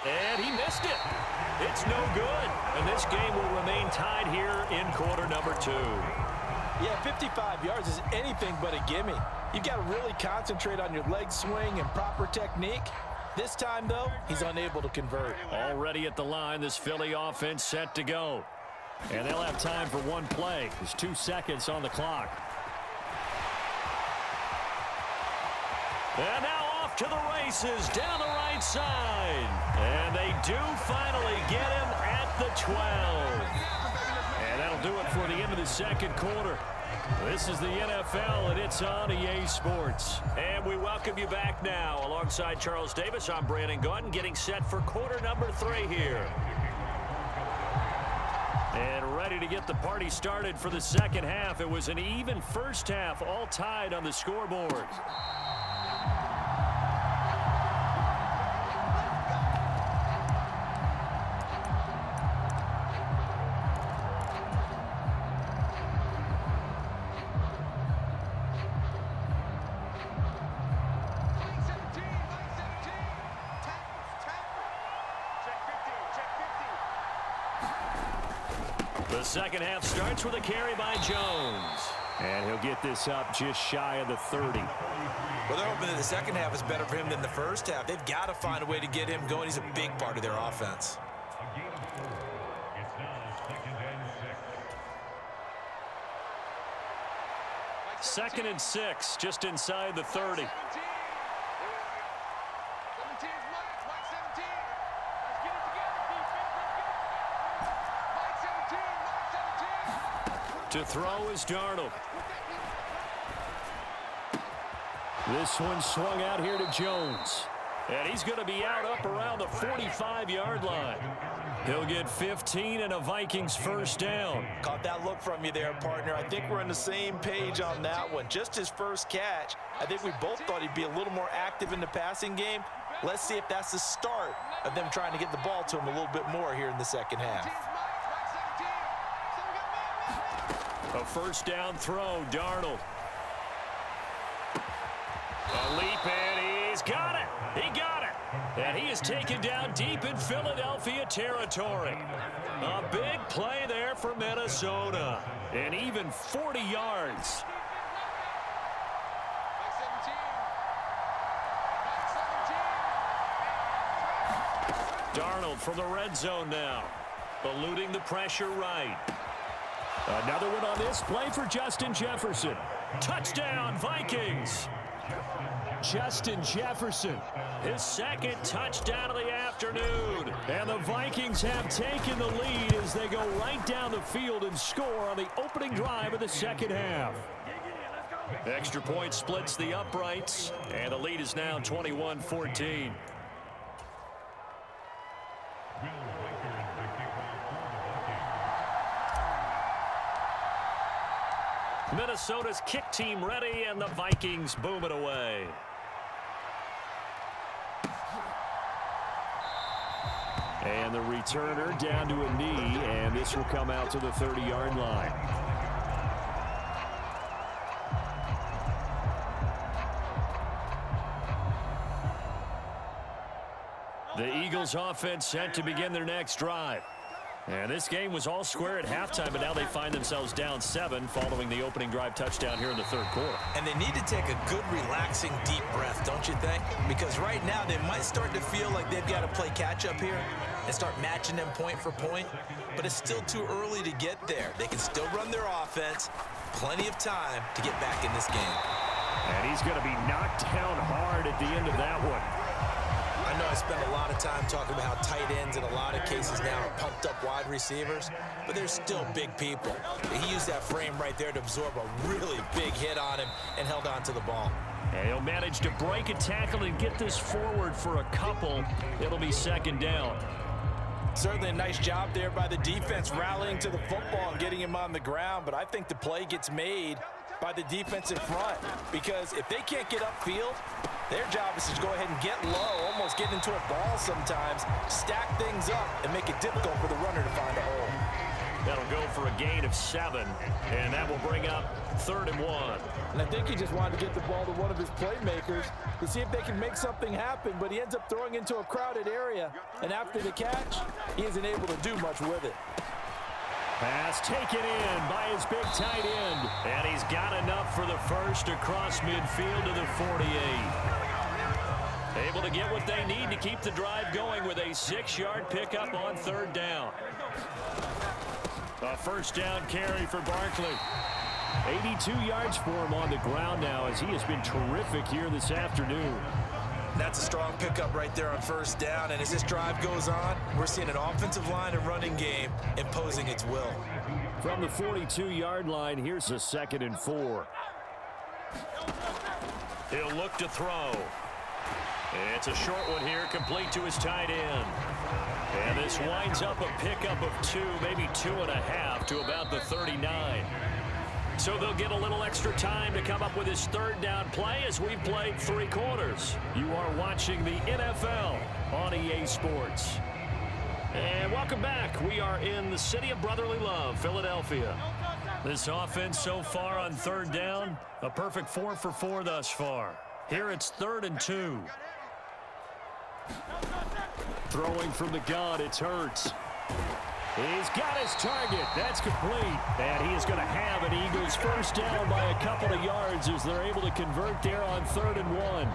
And he missed it. It's no good. And this game will remain tied here in quarter number 2. Yeah, 55 yards is anything but a gimme. You've got to really concentrate on your leg swing and proper technique. This time, though, he's unable to convert. Already at the line, this Philly offense set to go. And they'll have time for one play. There's 2 seconds on the clock. And now off to the races down the right side. And they do finally get him at the 12. And that'll do it for the end of the second quarter. This is the NFL, and it's on EA Sports. And we welcome you back now. Alongside Charles Davis, I'm Brandon Gaudin, getting set for quarter number 3 here. And ready to get the party started for the second half. It was an even first half, all tied on the scoreboard. The second half starts with a carry by Jones. And he'll get this up just shy of the 30. Well, they're hoping that the second half is better for him than the first half. They've got to find a way to get him going. He's a big part of their offense. Second and 6, just inside the 30. To throw is Darnold. This one swung out here to Jones. And he's going to be out up around the 45-yard line. He'll get 15 and a Vikings first down. Caught that look from you there, partner. I think we're on the same page on that one. Just his first catch. I think we both thought he'd be a little more active in the passing game. Let's see if that's the start of them trying to get the ball to him a little bit more here in the second half. A first down throw, Darnold. A leap, and he's got it. He got it. And he is taken down deep in Philadelphia territory. A big play there for Minnesota. And even 40 yards. Darnold from the red zone now. Eluding the pressure right. Another one on this play for Justin Jefferson. Touchdown, Vikings. Justin Jefferson, his second touchdown of the afternoon. And the Vikings have taken the lead as they go right down the field and score on the opening drive of the second half. Extra point splits the uprights, and the lead is now 21-14. Minnesota's kick team ready, and the Vikings boom it away. And the returner down to a knee, and this will come out to the 30-yard line. The Eagles offense set to begin their next drive. And this game was all square at halftime, but now they find themselves down 7 following the opening drive touchdown here in the third quarter. And they need to take a good, relaxing, deep breath, don't you think? Because right now they might start to feel like they've got to play catch-up here and start matching them point for point. But it's still too early to get there. They can still run their offense. Plenty of time to get back in this game. And he's going to be knocked down hard at the end of that one. I know I spent a lot of time talking about how tight ends in a lot of cases now are pumped up wide receivers, but they're still big people. He used that frame right there to absorb a really big hit on him and held on to the ball. And he'll manage to break a tackle and get this forward for a couple. It'll be second down. Certainly a nice job there by the defense rallying to the football and getting him on the ground, but I think the play gets made by the defensive front, because if they can't get upfield, their job is to go ahead and get low, almost get into a ball sometimes, stack things up, and make it difficult for the runner to find a hole. That'll go for a gain of 7, and that will bring up 3rd and 1. And I think he just wanted to get the ball to one of his playmakers to see if they can make something happen, but he ends up throwing into a crowded area, and after the catch, he isn't able to do much with it. Pass taken in by his big tight end, and he's got enough for the first across midfield to the 48. Able to get what they need to keep the drive going with a 6-yard pickup on 3rd down. A first down carry for Barkley. 82 yards for him on the ground now as he has been terrific here this afternoon. That's a strong pickup right there on 1st down, and as this drive goes on, we're seeing an offensive line and running game imposing its will. From the 42-yard line, here's a 2nd and 4. He'll look to throw. It's a short one here, complete to his tight end. And this winds up a pickup of 2, maybe 2.5 to about the 39. So they'll get a little extra time to come up with his 3rd down play as we've played 3 quarters. You are watching the NFL on EA Sports. And welcome back. We are in the city of brotherly love, Philadelphia. This offense so far on 3rd down, a perfect 4 for 4 thus far. Here it's 3rd and 2. Throwing from the gun, it's Hurts. He's got his target. That's complete. And he is going to have an Eagles first down by a couple of yards as they're able to convert there on 3rd and 1.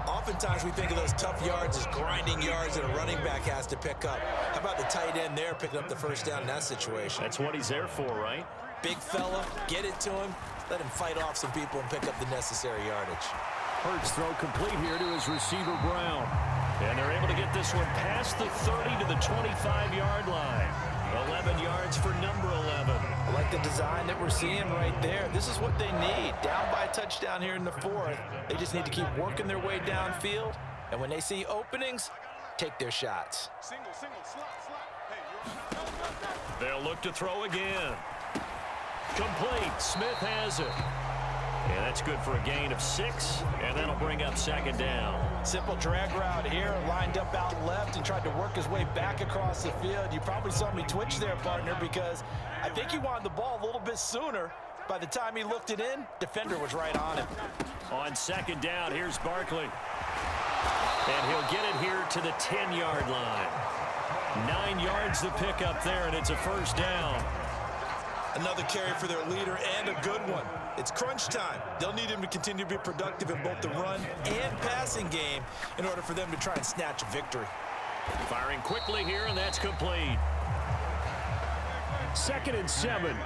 Oftentimes we think of those tough yards as grinding yards that a running back has to pick up. How about the tight end there picking up the first down in that situation? That's what he's there for, right? Big fella, get it to him, let him fight off some people and pick up the necessary yardage. Hurts throw complete here to his receiver, Brown. And they're able to get this one past the 30 to the 25-yard line. 11 yards for number 11. I like the design that we're seeing right there. This is what they need. Down by a touchdown here in the 4th. They just need to keep working their way downfield. And when they see openings, take their shots. They'll look to throw again. Complete. Smith has it. And that's good for a gain of 6, and that'll bring up 2nd down. Simple drag route here, lined up out left and tried to work his way back across the field. You probably saw me twitch there, partner, because I think he wanted the ball a little bit sooner. By the time he looked it in, defender was right on him. On 2nd down, here's Barkley. And he'll get it here to the 10-yard line. 9 yards to pick up there, and it's a first down. Another carry for their leader and a good one. It's crunch time. They'll need him to continue to be productive in both the run and passing game in order for them to try and snatch a victory. Firing quickly here, and that's complete. 2nd and 7.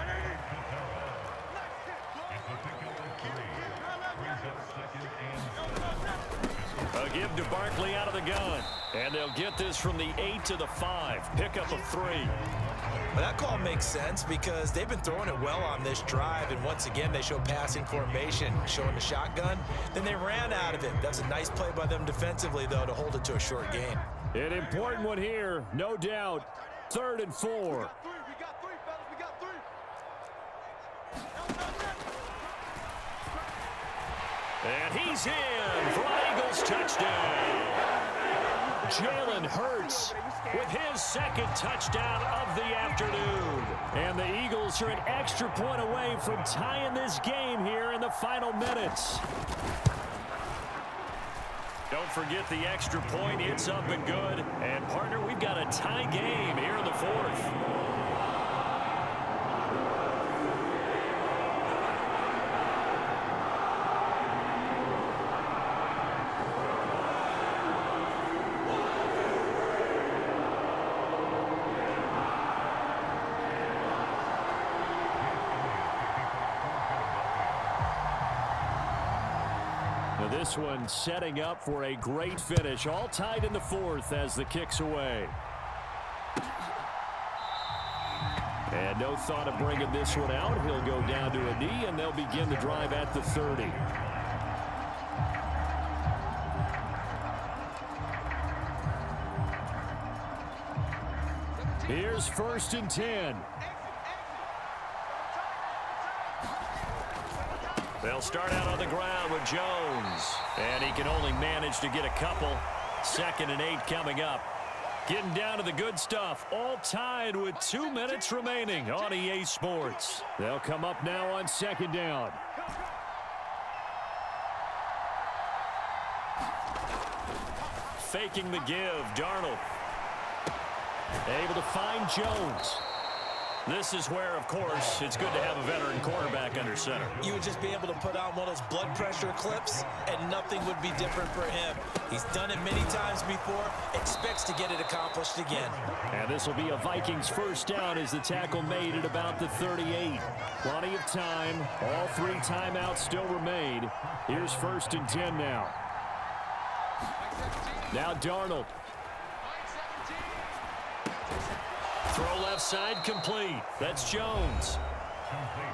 A give to Barkley out of the gun. And they'll get this from the 8 to the 5. Pickup of 3. Well, that call makes sense because they've been throwing it well on this drive, and once again they show passing formation, showing the shotgun. Then they ran out of it. That's a nice play by them defensively, though, to hold it to a short gain. An important one here, no doubt. 3rd and 4. And he's in for an Eagles touchdown. Jalen Hurts with his 2nd touchdown of the afternoon. And the Eagles are an extra point away from tying this game here in the final minutes. Don't forget the extra point. It's up and good. And, partner, we've got a tie game here in the 4th. This one setting up for a great finish. All tied in the 4th as the kick's away. And no thought of bringing this one out. He'll go down to a knee, and they'll begin the drive at the 30. Here's 1st and 10. They'll start out on the ground with Jones. And he can only manage to get a couple. 2nd and 8 coming up. Getting down to the good stuff. All tied with 2 minutes remaining on EA Sports. They'll come up now on second down. Faking the give, Darnold. Able to find Jones. This is where, of course, it's good to have a veteran quarterback under center. You would just be able to put on one of those blood pressure clips, and nothing would be different for him. He's done it many times before, expects to get it accomplished again. And this will be a Vikings first down as the tackle made at about the 38. Plenty of time. All 3 timeouts still remain. Here's 1st and 10 now. Now Darnold. Throw left side complete. That's Jones.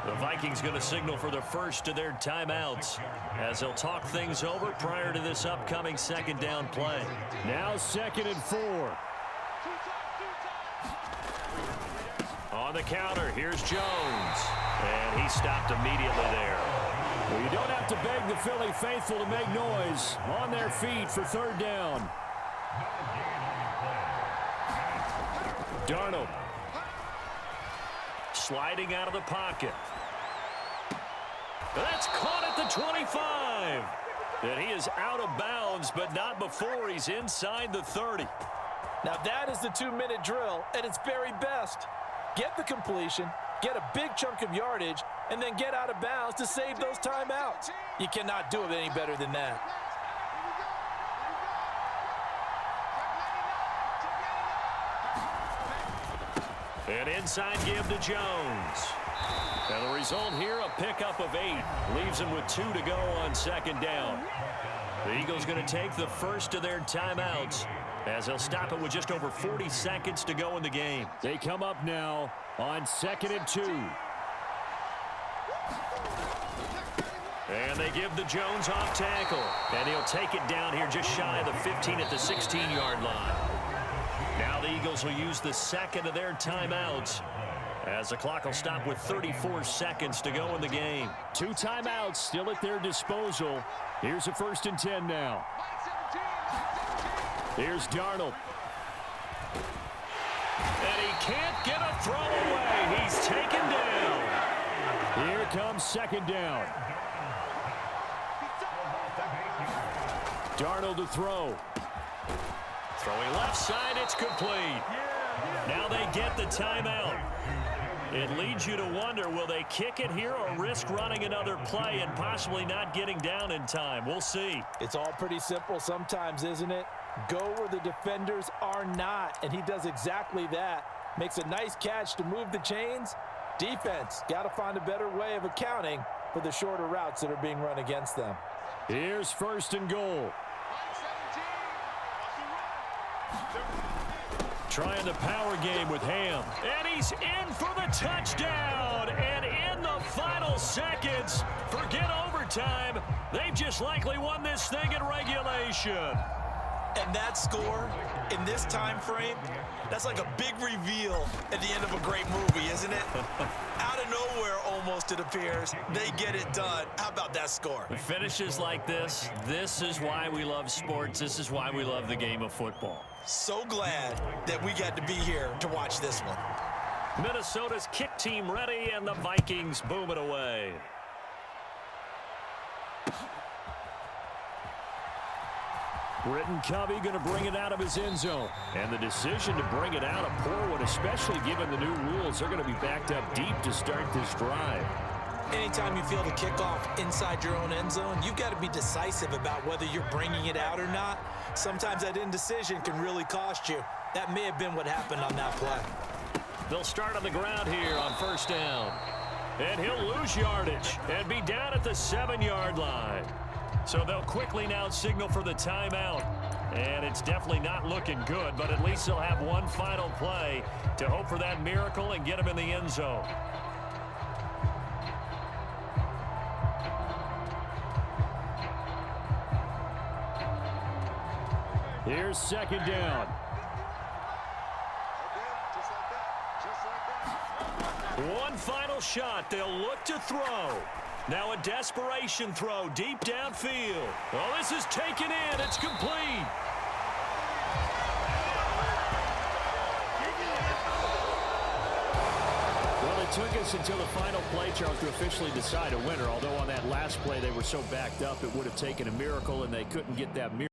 The Vikings going to signal for the first of their timeouts as they'll talk things over prior to this upcoming second down play. Now 2nd and 4. On the counter, here's Jones. And he stopped immediately there. Well, you don't have to beg the Philly faithful to make noise. On their feet for 3rd down. Darnold. Sliding out of the pocket. That's caught at the 25. And he is out of bounds, but not before he's inside the 30. Now that is the 2-minute drill at its very best. Get the completion, get a big chunk of yardage, and then get out of bounds to save those timeouts. You cannot do it any better than that. An inside give to Jones. And the result here, a pickup of 8. Leaves him with 2 to go on second down. The Eagles going to take the first of their timeouts as they'll stop it with just over 40 seconds to go in the game. They come up now on 2nd and 2. And they give the Jones off tackle. And he'll take it down here just shy of the 15 at the 16-yard line. Now the Eagles will use the second of their timeouts as the clock will stop with 34 seconds to go in the game. 2 timeouts still at their disposal. Here's a 1st and 10 now. Here's Darnold. And he can't get a throw away. He's taken down. Here comes 2nd down. Darnold to throw. Throwing left side, it's complete. Now they get the timeout. It leads you to wonder, will they kick it here or risk running another play and possibly not getting down in time? We'll see. It's all pretty simple sometimes, isn't it? Go where the defenders are not, and he does exactly that. Makes a nice catch to move the chains. Defense, got to find a better way of accounting for the shorter routes that are being run against them. Here's 1st and goal. Trying the power game with Ham. And he's in for the touchdown. And in the final seconds, forget overtime. They've just likely won this thing in regulation. And that score in this time frame, that's like a big reveal at the end of a great movie, isn't it? Out of nowhere, almost, it appears, they get it done. How about that score? Finishes like this is why we love sports. This is why we love the game of football. So glad that we got to be here to watch this one. Minnesota's kick team ready, and the Vikings boom it away. Britton Covey going to bring it out of his end zone. And the decision to bring it out, a poor one, especially given the new rules. They're going to be backed up deep to start this drive. Anytime you feel the kickoff inside your own end zone, you've got to be decisive about whether you're bringing it out or not. Sometimes that indecision can really cost you. That may have been what happened on that play. They'll start on the ground here on 1st down. And he'll lose yardage and be down at the 7-yard line. So they'll quickly now signal for the timeout. And it's definitely not looking good, but at least they'll have one final play to hope for that miracle and get him in the end zone. Here's 2nd down. One final shot. They'll look to throw. Now a desperation throw deep downfield. Well, this is taken in. It's complete. took us until the final play, Charles, to officially decide a winner. Although on that last play they were so backed up, it would have taken a miracle, and they couldn't get that miracle.